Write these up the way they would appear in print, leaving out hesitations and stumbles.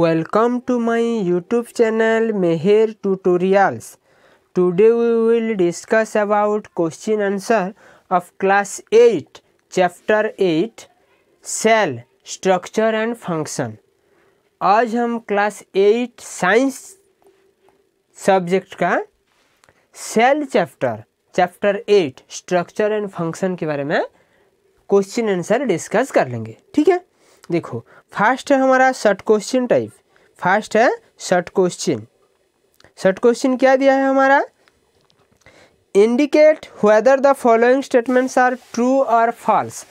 Welcome to my YouTube channel Meher Tutorials. Today we will discuss about question answer of class 8 chapter 8 cell structure and function. आज हम class 8 science subject का cell chapter 8 structure and function के बारे में question answer discuss कर लेंगे। ठीक है, देखो फर्स्ट है हमारा शॉर्ट क्वेश्चन टाइप। फर्स्ट है शॉर्ट क्वेश्चन क्या दिया है हमारा, indicate whether the following statements are true और फॉल्स।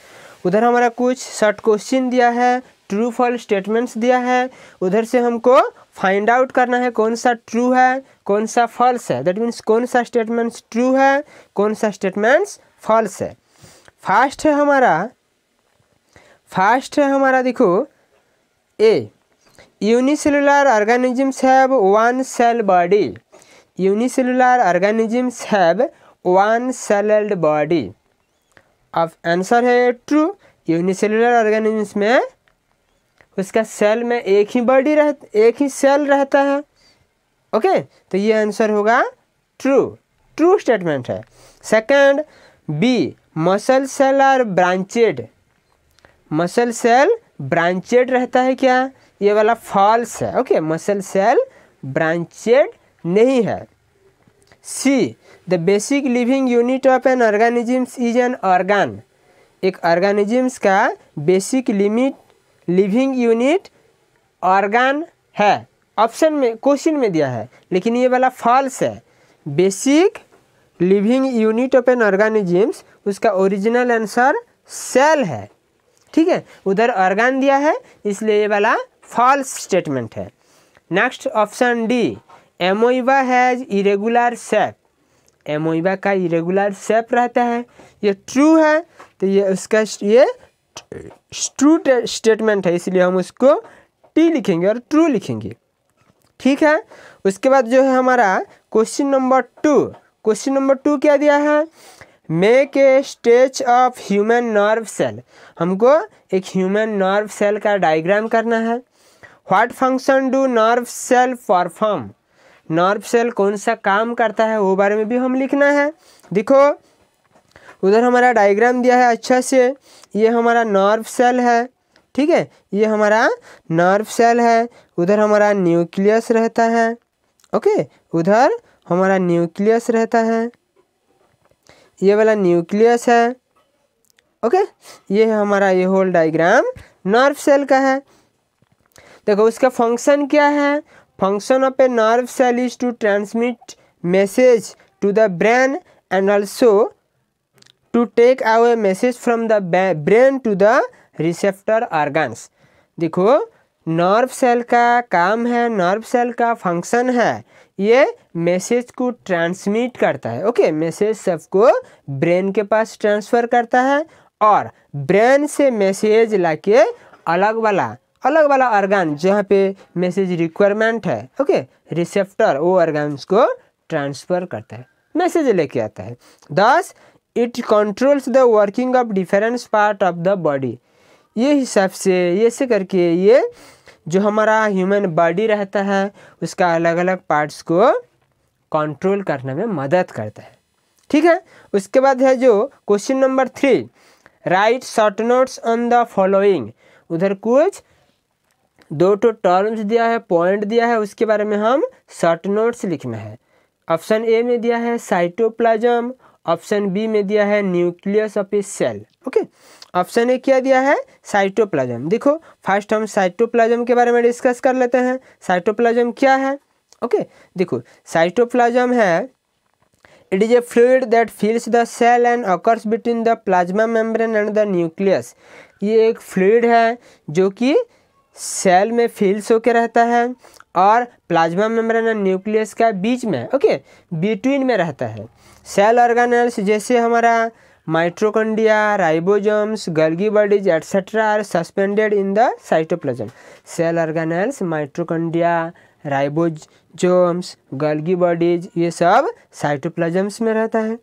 उधर हमारा कुछ शॉर्ट क्वेश्चन दिया है, ट्रू फॉल्स स्टेटमेंट्स दिया है, उधर से हमको फाइंड आउट करना है कौन सा ट्रू है कौन सा फॉल्स है। दैट मीन्स कौन सा स्टेटमेंट्स ट्रू है कौन सा स्टेटमेंट्स फॉल्स है। फर्स्ट है हमारा देखो A, unicellular organisms have one cell body. Unicellular organisms have one celled body. अब आंसर है ट्रू। यूनिसेलुलर ऑर्गेनिजम्स में उसका सेल में एक ही सेल रहता है। ओके, तो ये आंसर होगा ट्रू स्टेटमेंट है। Second B, muscle cell are branched. Muscle cell branched रहता है क्या, ये वाला फॉल्स है। ओके, मसल सेल ब्रांचेड नहीं है। C, the basic living unit of an organisms is an organ. एक ऑर्गेनिजम्स का बेसिक लिविंग यूनिट ऑर्गन है। ऑप्शन में क्वेश्चन में दिया है, लेकिन ये वाला फॉल्स है। Basic living unit of an organisms उसका ओरिजिनल आंसर सेल है। ठीक है, उधर ऑर्गन दिया है इसलिए ये वाला फॉल्स स्टेटमेंट है। Next option D, amoeba has irregular shape. Amoeba का इरेगुलर शेप रहता है, ये ट्रू है। तो ये उसका ट्रू स्टेटमेंट है, इसलिए हम उसको टी लिखेंगे और ट्रू लिखेंगे। ठीक है, उसके बाद जो है हमारा क्वेश्चन नंबर टू क्या दिया है, make a sketch of human nerve cell. हमको एक ह्यूमन नर्व सेल का डायग्राम करना है। What function do nerve cell perform. Nerve cell कौन सा काम करता है वो बारे में भी हम लिखना है। देखो उधर हमारा डायग्राम दिया है अच्छा से, ये हमारा नर्व सेल है। ठीक है, ये हमारा नर्व सेल है। उधर हमारा न्यूक्लियस रहता है। ओके, उधर हमारा न्यूक्लियस रहता है, ये वाला न्यूक्लियस है। ओके, ये है हमारा ये होल डायग्राम नर्व सेल का है। देखो उसका फंक्शन क्या है, function of a nerve cell is to transmit message to the brain and also to take away message from the brain to the receptor organs. देखो नर्व सेल का काम है, नर्व सेल का फंक्शन है, ये message को transmit करता है। ओके, मैसेज सबको ब्रेन के पास ट्रांसफ़र करता है और ब्रेन से मैसेज लाके अलग वाला ऑर्गन जहाँ पे मैसेज रिक्वायरमेंट है, ओके, रिसेप्टर वो ऑर्गन्स को ट्रांसफ़र करता है, मैसेज लेके आता है। Thus it controls the working of different part of the body. ये हिसाब से ये से करके ये जो हमारा ह्यूमन बॉडी रहता है उसका अलग अलग पार्ट्स को कंट्रोल करने में मदद करता है। ठीक है, उसके बाद है जो question number 3, right short notes on the following. उधर कुछ 2 टर्म्स दिया है, पॉइंट दिया है, उसके बारे में हम शॉर्ट नोट्स लिखना है। ऑप्शन ए में दिया है साइटोप्लाज्म, ऑप्शन बी में दिया है nucleus of a cell. Okay, option A क्या दिया है, साइटोप्लाज्म। देखो फर्स्ट हम साइटोप्लाज्म के बारे में डिस्कस कर लेते हैं। साइटोप्लाज्म क्या है, ओके, देखो साइटोप्लाज्म है, it is a fluid that fills the cell and occurs between the plasma membrane and the nucleus. ये एक फ्लूइड है जो कि सेल में फिल्स होकर रहता है और प्लाज्मा मेम्ब्रेन और न्यूक्लियस का बीच में, ओके, बिटवीन में रहता है। सेल ऑर्गेनेल्स जैसे हमारा mitochondria, ribosomes, Golgi bodies etcetera are suspended in the cytoplasm. Cell organelles, mitochondria, ribosomes, Golgi bodies ये सब साइटोप्लाज्म्स में रहता है।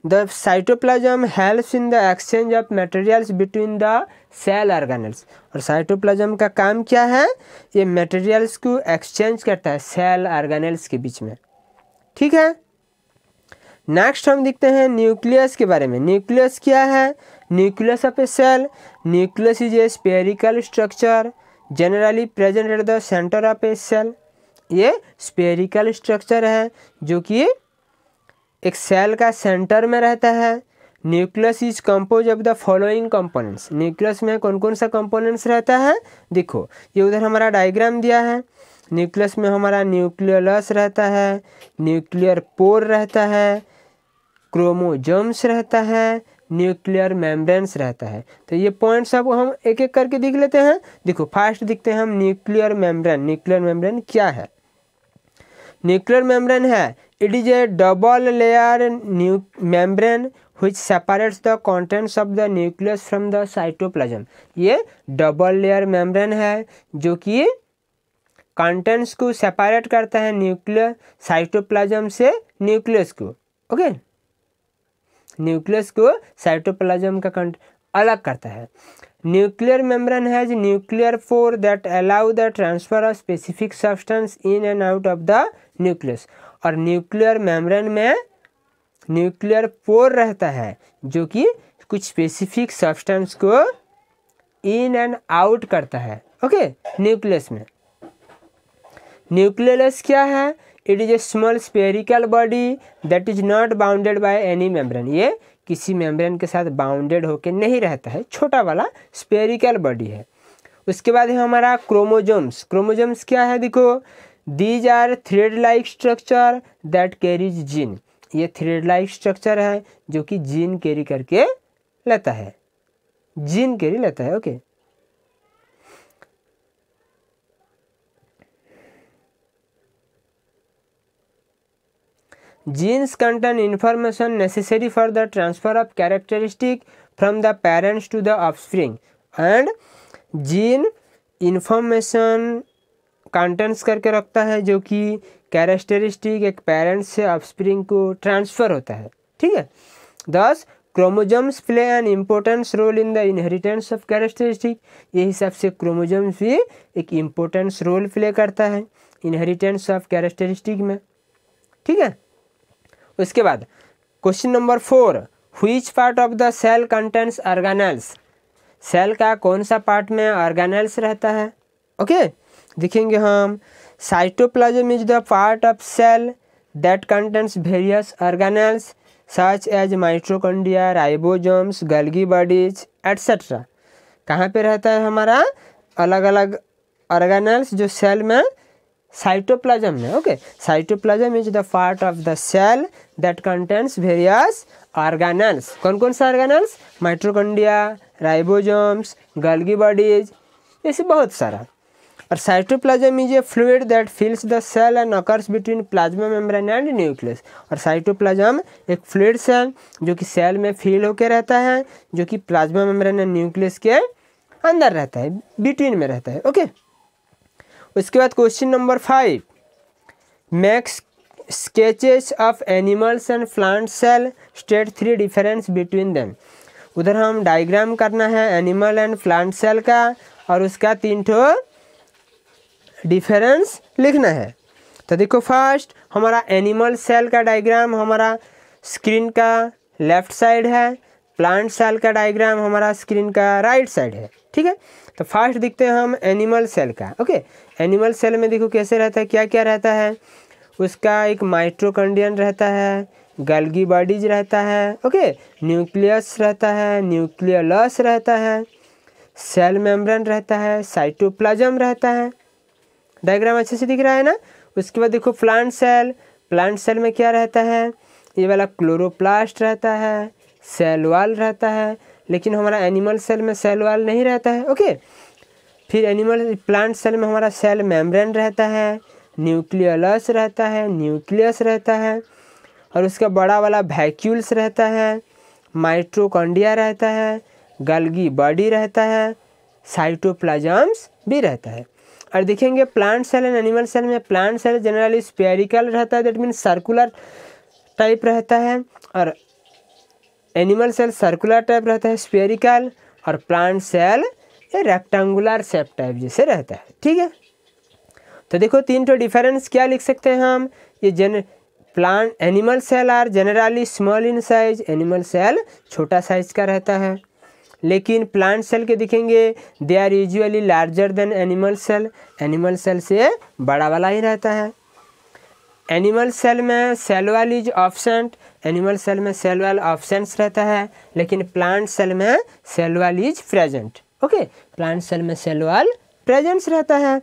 The cytoplasm helps in the exchange of materials between the cell organelles. और cytoplasm का काम क्या है, ये मटेरियल्स को एक्सचेंज करता है सेल ऑर्गेनेल्स के बीच में। ठीक है, नेक्स्ट हम देखते हैं न्यूक्लियस के बारे में। न्यूक्लियस क्या है, nucleus of a cell, nucleus is a spherical structure generally present at the centre of a cell. ये स्फेरिकल स्ट्रक्चर है जो कि एक सेल का सेंटर में रहता है। Nucleus is compose of the following components. Nucleus में कौन कौन सा कंपोनेंट्स रहता है, देखो ये उधर हमारा डायग्राम दिया है। न्यूक्लियस में हमारा न्यूक्लियस रहता है, न्यूक्लियर पोर रहता है, क्रोमोजोम्स रहता है, न्यूक्लियर मेम्ब्रेन्स रहता है। तो ये पॉइंट्स अब हम एक एक करके देख लेते हैं। देखो फर्स्ट देखते हैं हम न्यूक्लियर मेम्ब्रेन। न्यूक्लियर मेम्ब्रेन क्या है, न्यूक्लियर मेम्ब्रेन है it is A double layer membrane which separates the contents of the nucleus from the cytoplasm। ये डबल लेयर मेम्ब्रेन है जो कि कंटेंट्स को सेपरेट करता है न्यूक्लियर साइटोप्लाज्म से न्यूक्लियस को। ओके, न्यूक्लियस को साइटोप्लाज्म का कंटेंट अलग करता है। Nuclear membrane has nuclear pore that allow the transfer of specific substance in and out of the nucleus. और न्यूक्लियर मेम्ब्रेन में न्यूक्लियर पोर रहता है जो कि कुछ स्पेसिफिक सब्सटेंस को इन एंड आउट करता है। ओके, न्यूक्लियस में न्यूक्लियस क्या है, it is A small spherical body that is not bounded by any membrane. ये किसी मेम्ब्रेन के साथ बाउंडेड होके नहीं रहता है, छोटा वाला स्फेरिकल बॉडी है। उसके बाद है हमारा क्रोमोजोम्स। क्रोमोजोम्स क्या है, देखो these are thread like structure that carries gene. ये थ्रेड लाइक स्ट्रक्चर है जो कि जीन कैरी करके लेता है, जीन कैरी लेता है। Okay, genes contain information necessary for the transfer of characteristic from the parents to the offspring and gene information contents करके रखता है जो कि कैरेक्टरिस्टिक एक पेरेंट्स से ऑफस्प्रिंग को ट्रांसफ़र होता है। ठीक है, दस chromosomes play an importance role in the inheritance of characteristic. ये हिसाब से क्रोमोजोम्स भी एक इम्पोर्टेंस रोल प्ले करता है इनहेरिटेंस ऑफ कैरेक्टरिस्टिक में। ठीक है, उसके बाद question number 4, which part of the cell contents organelles. Cell का कौन सा पार्ट में ऑर्गेनेल्स रहता है। ओके, देखेंगे हम cytoplasm is the part of cell that contents various organelles such as mitochondria, ribosomes, Golgi bodies etcetera. कहाँ पे रहता है हमारा अलग अलग ऑर्गेनेल्स जो सेल में साइटोप्लाज्म में। Okay, cytoplasm is the part of the cell that contents various organelles. कौन कौन सा organelles, mitochondria, ribosomes, Golgi bodies, ऐसे बहुत सारा। और cytoplasm is a fluid that fills the cell and occurs between plasma membrane and nucleus. और cytoplasm एक fluids है जो कि सेल में फिल होकर रहता है, जो कि प्लाज्मा मेम्ब्रेन एंड न्यूक्लियस के अंदर रहता है, बिटवीन में रहता है। ओके, उसके बाद question number 5, makes sketches of animals and plant cell, state 3 difference between them. उधर हम डायग्राम करना है एनिमल एंड प्लांट सेल का और उसका 3 ठो डिफरेंस लिखना है। तो देखो फर्स्ट हमारा एनिमल सेल का डायग्राम हमारा स्क्रीन का लेफ्ट साइड है, प्लांट सेल का डायग्राम हमारा स्क्रीन का राइट साइड है। ठीक है, तो फर्स्ट देखते हैं हम एनिमल सेल का। ओके, एनिमल सेल में देखो कैसे रहता है, क्या क्या रहता है। उसका एक माइटोकॉन्ड्रियन रहता है, गोल्गी बॉडीज रहता है, ओके, न्यूक्लियस रहता है, न्यूक्लियस रहता है, सेल मेम्ब्रेन रहता है, साइटोप्लाज्म रहता है। डायग्राम अच्छे से दिख रहा है ना। उसके बाद देखो प्लांट सेल, प्लांट सेल में क्या रहता है, ये वाला क्लोरोप्लास्ट रहता है, सेल वॉल रहता है, लेकिन हमारा एनिमल सेल में सेल वॉल नहीं रहता है। ओके, फिर एनिमल प्लांट सेल में हमारा सेल मेम्ब्रेन रहता है, न्यूक्लियस रहता है, न्यूक्लियस रहता है, और उसका बड़ा वाला वैक्यूल्स रहता है, माइटोकॉन्ड्रिया रहता है, गोल्गी बॉडी रहता है, साइटोप्लाज्म्स भी रहता है। और देखेंगे plant cell and animal cell में प्लांट सेल जनरली स्फेरिकल रहता है, दैट मीन्स सर्कुलर टाइप रहता है, और एनिमल सेल सर्कुलर टाइप रहता है, स्फेरिकल, और प्लांट सेल ये रेक्टेंगुलर शेप टाइप जैसे रहता है। ठीक है, तो देखो तीन तो डिफरेंस क्या लिख सकते हैं हम, ये plant animal cell are generally small in size, animal cell छोटा साइज का रहता है, लेकिन प्लांट सेल के दिखेंगे they are usually larger than animal cell, animal cell से बड़ा वाला ही रहता है। एनिमल सेल में cell wall is absent, animal cell में सेल वॉल ऑब्सेंट रहता है, लेकिन प्लांट सेल में cell wall is present. Okay, plant cell में सेल वॉल प्रेजेंट रहता है।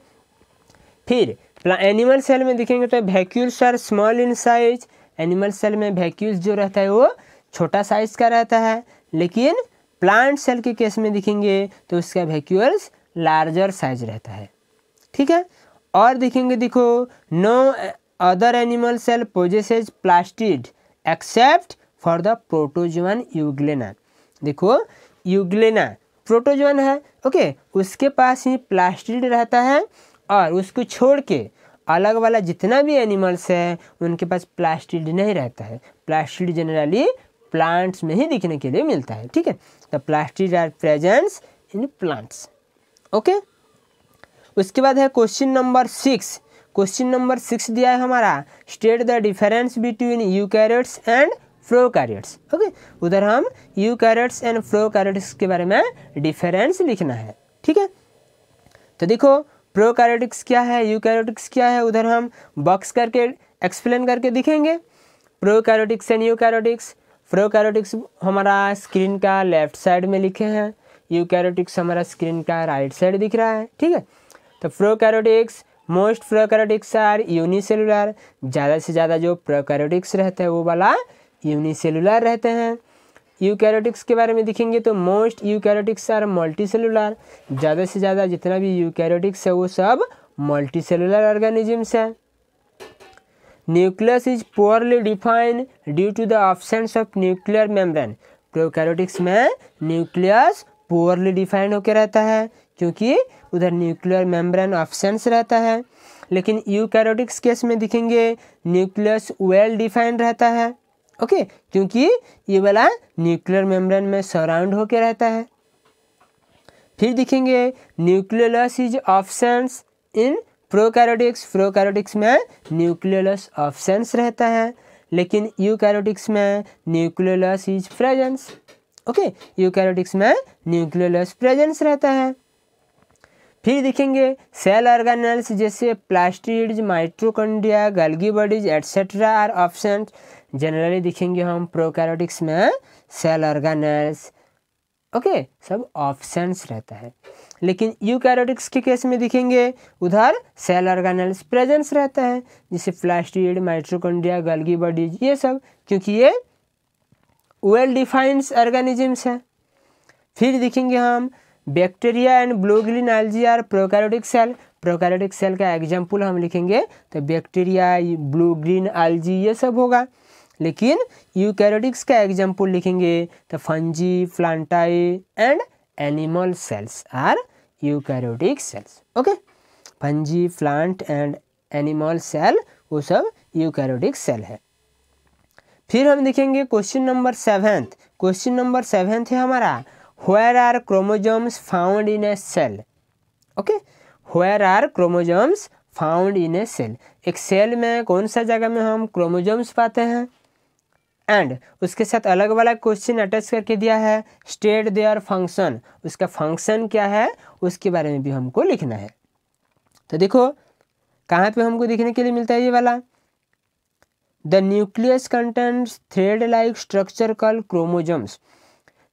फिर एनिमल सेल में दिखेंगे तो vacuoles are small in size, animal cell में वैक्यूल्स जो रहता है वो छोटा साइज का रहता है, लेकिन प्लांट सेल के केस में दिखेंगे तो उसका वैक्यूल्स लार्जर साइज रहता है। ठीक है, और दिखेंगे देखो no other animal cell possesses plastid except for the protozoan euglena. देखो यूग्लेना प्रोटोजोअन है, ओके, उसके पास ही प्लास्टिड रहता है, और उसको छोड़ के अलग वाला जितना भी एनिमल्स है उनके पास प्लास्टिड नहीं रहता है। प्लास्टिड जनरली प्लांट्स में ही दिखने के लिए मिलता है। ठीक है, the plastid are presents in plants. Okay, उसके बाद है क्वेश्चन नंबर 6। क्वेश्चन नंबर 6 दिया है हमारा, state the difference between eukaryotes and prokaryotes. Okay, उधर हम यूकैरियोट्स एंड प्रोकैरियोट्स के बारे में डिफरेंस लिखना है। ठीक है, तो देखो प्रोकैरियोटिक्स क्या है, यूकैरियोटिक्स क्या है, उधर हम बॉक्स करके एक्सप्लेन करके दिखेंगे। प्रोकैरियोटिक्स एंड यूकैरियोटिक्स, प्रोकैरियोटिक्स हमारा स्क्रीन का लेफ्ट साइड में लिखे हैं, यूकैरियोटिक्स हमारा स्क्रीन का राइट साइड दिख रहा है। ठीक है, तो prokaryotics most prokaryotics are unicellular, ज़्यादा से ज़्यादा जो प्रोकैरियोटिक्स रहता है वो वाला यूनिसेलुलर रहते हैं। यूकैरियोटिक्स के बारे में दिखेंगे तो मोस्ट यूकैरियोटिक्स आर मल्टीसेलुलर, ज़्यादा से ज़्यादा जितना भी यूकैरियोटिक्स है वो सब मल्टीसेलुलर ऑर्गेनिजम्स है। Nucleus is poorly defined due to the absence of nuclear membrane, prokaryotics में न्यूक्लियस पुअरली डिफाइंड होकर रहता है क्योंकि उधर न्यूक्लियर मेम्ब्रेन एब्सेंस रहता है, लेकिन यूकैरियोटिक्स केस में दिखेंगे न्यूक्लियस वेल डिफाइंड रहता है। ओके, क्योंकि ये वाला न्यूक्लियर मेम्ब्रेन में सराउंड होकर रहता है। फिर दिखेंगे nucleus is absence in prokaryotics, prokaryotics में न्यूक्लियस ऑब्सेंस रहता है, लेकिन यूकैरियोटिक्स में nucleus is presence. Okay, eukaryotics में न्यूक्लियस प्रेजेंस रहता है। फिर दिखेंगे सेल ऑर्गेनेल्स जैसे plastids, mitochondria, Golgi bodies etcetera are absent, generally दिखेंगे हम प्रोकैरियोटिक्स में सेल ऑर्गेनेल्स, ओके, सब ऑब्सेंट्स रहता है, लेकिन यूकैरियोटिक्स के केस में दिखेंगे उधर सेल ऑर्गेनेल्स प्रेजेंस रहता है, जैसे प्लास्टिड, माइटोकॉन्ड्रिया, गोल्गी बॉडीज ये सब, क्योंकि ये वेल डिफाइंड ऑर्गेनिजम्स है। फिर दिखेंगे हम bacteria and blue green algae are prokaryotic cell, prokaryotic cell का एग्जाम्पल हम लिखेंगे तो बैक्टीरिया, ब्लू ग्रीन एल्गी ये सब होगा, लेकिन यूकैरियोटिक्स का एग्जाम्पल लिखेंगे तो fungi, plantae and animal cells are eukaryotic cells. Okay, fungi, plant and animal cell वो सब यूकैरियोटिक सेल है। फिर हम देखेंगे क्वेश्चन नंबर 7। क्वेश्चन नंबर 7 है हमारा Where are chromosomes found in a cell? Okay, Where are chromosomes found in a cell? एक cell में कौन सा जगह में हम क्रोमोजोम्स पाते हैं, एंड उसके साथ अलग वाला क्वेश्चन अटैच करके दिया है स्टेट देयर फंक्शन, उसका फंक्शन क्या है उसके बारे में भी हमको लिखना है। तो देखो कहाँ पे हमको देखने के लिए मिलता है ये वाला, the nucleus contents thread like structure called chromosomes,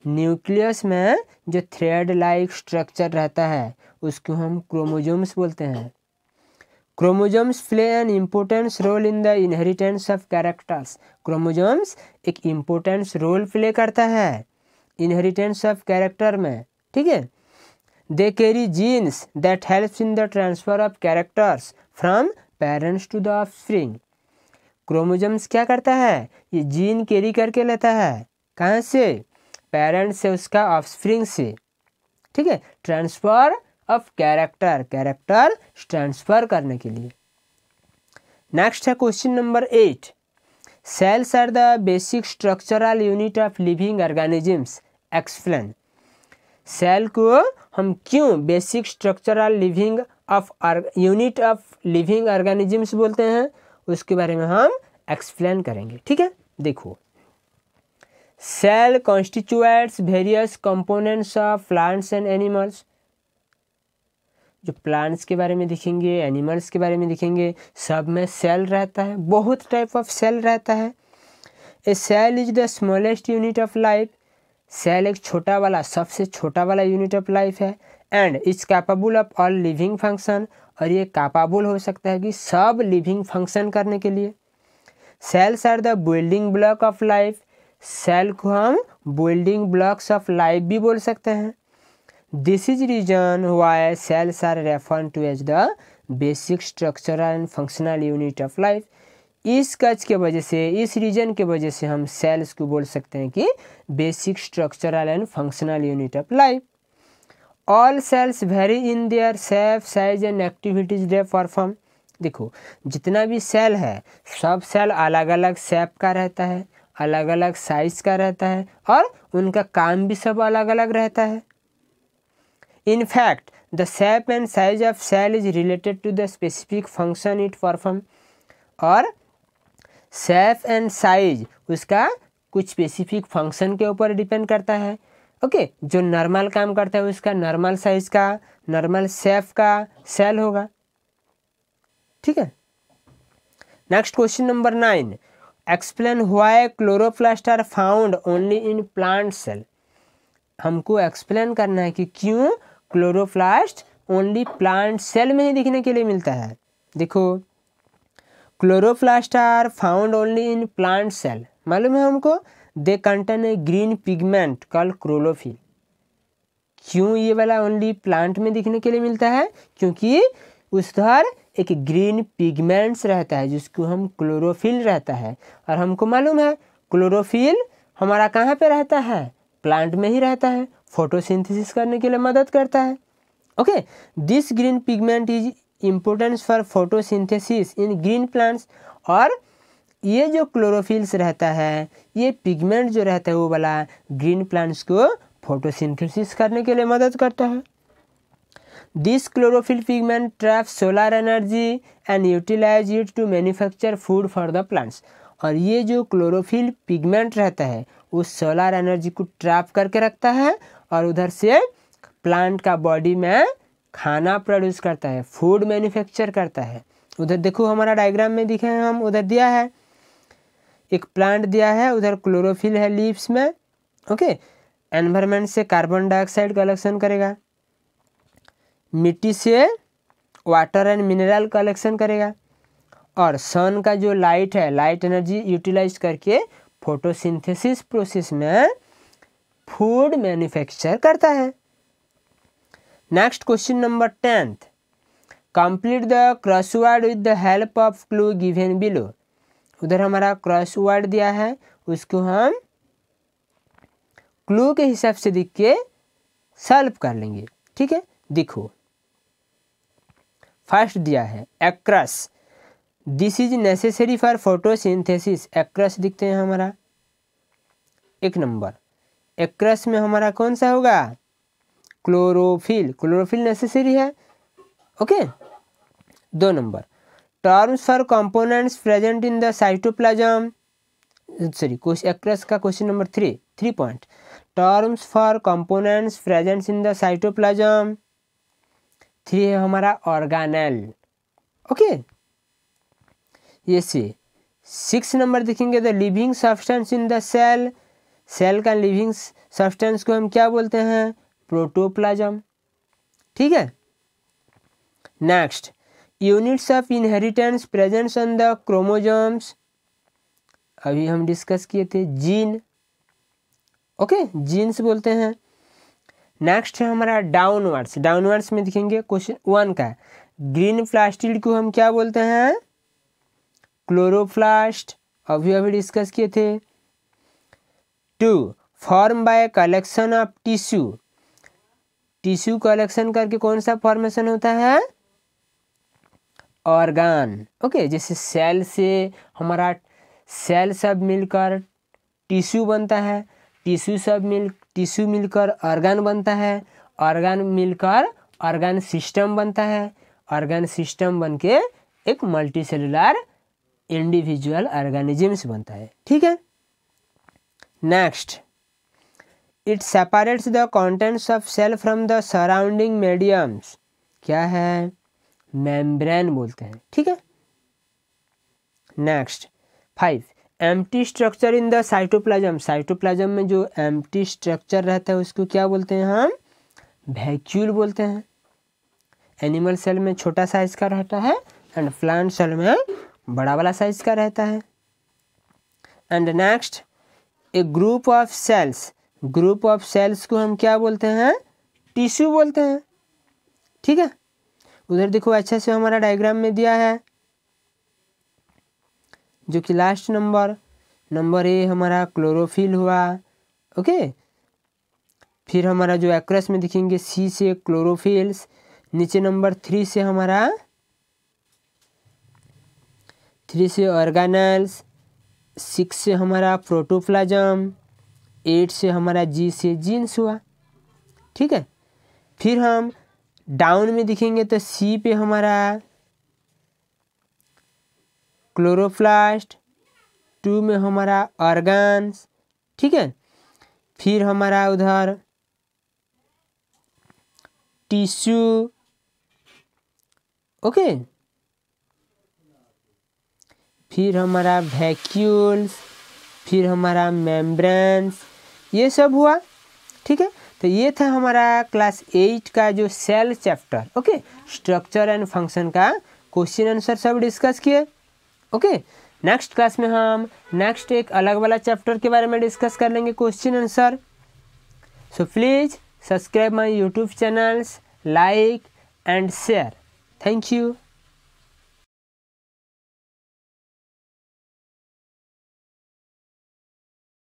nucleus में जो थ्रेड लाइक स्ट्रक्चर रहता है उसको हम क्रोमोजोम्स बोलते हैं। Chromosomes play an importance role in the inheritance of characters, chromosomes एक इम्पोर्टेंस रोल प्ले करता है इनहेरिटेंस ऑफ कैरेक्टर में। ठीक है, they carry genes that helps in the transfer of characters from parents to the offspring, chromosomes क्या करता है, ये जीन कैरी करके लेता है, कहाँ से, पेरेंट से, उसका ऑफस्प्रिंग से। ठीक है, transfer of character, character transfer करने के लिए। नेक्स्ट है question number 8, cells are the basic structural unit of living organisms, explain. Cell को हम क्यों basic structural living of unit of living organisms बोलते हैं, उसके बारे में हम एक्सप्लेन करेंगे। ठीक है, देखो, cell constituents various components of plants and animals. जो प्लांट्स के बारे में दिखेंगे, एनिमल्स के बारे में दिखेंगे, सब में सेल रहता है, बहुत टाइप ऑफ सेल रहता है। A cell is the smallest unit of life. Cell एक छोटा वाला, सबसे छोटा वाला यूनिट ऑफ लाइफ है। And it's capable of all living function, और ये कैपेबल हो सकता है कि सब लिविंग फंक्शन करने के लिए। Cells are the building block of life. Cell को हम बिल्डिंग ब्लॉक्स ऑफ लाइफ भी बोल सकते हैं। This is reason why cells are referred to as the basic structural and functional unit of life. इस कच के वजह से, इस रीजन के वजह से हम सेल्स को बोल सकते हैं कि basic structural and functional unit of life. All cells vary in their shape, size and activities they perform. देखो, जितना भी सेल है, सब सेल अलग अलग शेप का रहता है, अलग अलग साइज का रहता है, और उनका काम भी सब अलग अलग रहता है। In fact, the shape and size of cell is related to the specific function it perform। और शेप एंड साइज उसका कुछ स्पेसिफिक फंक्शन के ऊपर डिपेंड करता है। ओके, जो नॉर्मल काम करता है उसका नॉर्मल साइज का, नॉर्मल शेप का सेल होगा। ठीक है, next question number 9, explain why chloroplast are found only in plant cell. हमको एक्सप्लेन करना है कि क्यों क्लोरोप्लास्ट ओनली प्लांट सेल में ही दिखने के लिए मिलता है। देखो, chloroplast are found only in plant cell, मालूम है हमको, they contain a green pigment called chlorophyll. क्यों ये वाला ओनली प्लांट में दिखने के लिए मिलता है? क्योंकि उधर एक ग्रीन पिगमेंट्स रहता है जिसको हम क्लोरोफिल रहता है, और हमको मालूम है क्लोरोफिल हमारा कहाँ पे रहता है, प्लांट में ही रहता है, फोटोसिंथेसिस करने के लिए मदद करता है। Okay, this green pigment is important for photosynthesis in green plants. और ये जो क्लोरोफिल्स रहता है, ये पिगमेंट जो रहता है वो वाला ग्रीन प्लांट्स को फोटोसिंथेसिस करने के लिए मदद करता है। This chlorophyll pigment traps solar energy and utilise it to manufacture food for the plants. और ये जो क्लोरोफिल पिगमेंट रहता है वो सोलर एनर्जी को ट्रैप करके रखता है, और उधर से प्लांट का बॉडी में खाना प्रोड्यूस करता है, फूड मैन्युफैक्चर करता है। उधर देखो हमारा डायग्राम में दिखे हैं हम, उधर दिया है एक प्लांट दिया है, उधर क्लोरोफिल है लीव्स में। ओके, एनवायरनमेंट से कार्बन डाइऑक्साइड कलेक्शन करेगा, मिट्टी से वाटर एंड मिनरल कलेक्शन करेगा, और सन का जो लाइट है, लाइट एनर्जी यूटिलाइज करके फोटोसिंथेसिस प्रोसेस में फूड मैन्युफैक्चर करता है। Next question number 10, complete the crossword with the help of clue given below. उधर हमारा क्रॉसवर्ड दिया है, उसको हम क्लू के हिसाब से देख के सॉल्व कर लेंगे। ठीक है, देखो फर्स्ट दिया है across, this is necessary for photosynthesis. Across दिखते हैं हमारा, एक नंबर एक्रस में हमारा कौन सा होगा, क्लोरोफिल, क्लोरोफिल नेसेसरी है। Okay, 2 number terms for components present in the cytoplasm, sorry across का question number 3 point, terms for components present in the cytoplasm. 3 है हमारा ऑर्गेनेल। ओके, ये से 6 नंबर देखेंगे the living substance in the cell. Cell का living substance को हम क्या बोलते हैं, प्रोटोप्लाज्म। ठीक है, next units of inheritance presents on the chromosomes, अभी हम डिस्कस किए थे, जीन। ओके, जीन्स बोलते हैं। नेक्स्ट है हमारा डाउनवर्ड्स, डाउनवर्ड्स में दिखेंगे क्वेश्चन 1 का, ग्रीन प्लास्टिड को हम क्या बोलते हैं, क्लोरोप्लास्ट, अभी डिस्कस किए थे। 2, form by collection of tissue, tissue collection करके कौन सा फॉर्मेशन होता है, ऑर्गन। ओके, जैसे सेल से हमारा सेल सब मिलकर टिश्यू बनता है, टिश्यू मिलकर ऑर्गन बनता है, ऑर्गन मिलकर ऑर्गन सिस्टम बनता है, ऑर्गन सिस्टम बनके एक मल्टी सेलुलर इंडिविजुअल ऑर्गेनिजम्स बनता है। ठीक है। Next, it separates the contents of cell from the surrounding mediums. क्या है? मेम्ब्रेन बोलते हैं। ठीक है। Next 5, empty structure in the cytoplasm. Cytoplasm में जो एम्प्टी स्ट्रक्चर रहता है उसको क्या बोलते हैं हम? वैक्यूल बोलते हैं। एनिमल सेल में छोटा साइज का रहता है एंड प्लांट सेल में बड़ा वाला साइज का रहता है। And next, a group of cells. Group of cells को हम क्या बोलते हैं? टिश्यू बोलते हैं। ठीक है। उधर देखो अच्छे से हमारा डायग्राम में दिया है, जो कि लास्ट नंबर ए हमारा क्लोरोफिल हुआ। ओके। फिर हमारा जो एक्रेस में दिखेंगे सी से क्लोरोफिल्स, नीचे नंबर 3 से हमारा 3 से ऑर्गेनेल्स, 6 से हमारा प्रोटोप्लाज्म, 8 से हमारा जी से जीन्स हुआ। ठीक है। फिर हम डाउन में दिखेंगे तो सी पे हमारा क्लोरोप्लास्ट, 2 में हमारा ऑर्गन्स। ठीक है। फिर हमारा उधर टिश्यू। ओके। फिर हमारा वैक्यूल्स, फिर हमारा मेम्ब्रेन्स, ये सब हुआ। ठीक है। तो ये था हमारा क्लास 8 का जो cell chapter. Okay. Structure and function का क्वेश्चन आंसर सब डिस्कस किए। ओके। नेक्स्ट क्लास में हम नेक्स्ट एक अलग वाला चैप्टर के बारे में डिस्कस कर लेंगे, question answer. So please subscribe my YouTube channels, like and share. Thank you.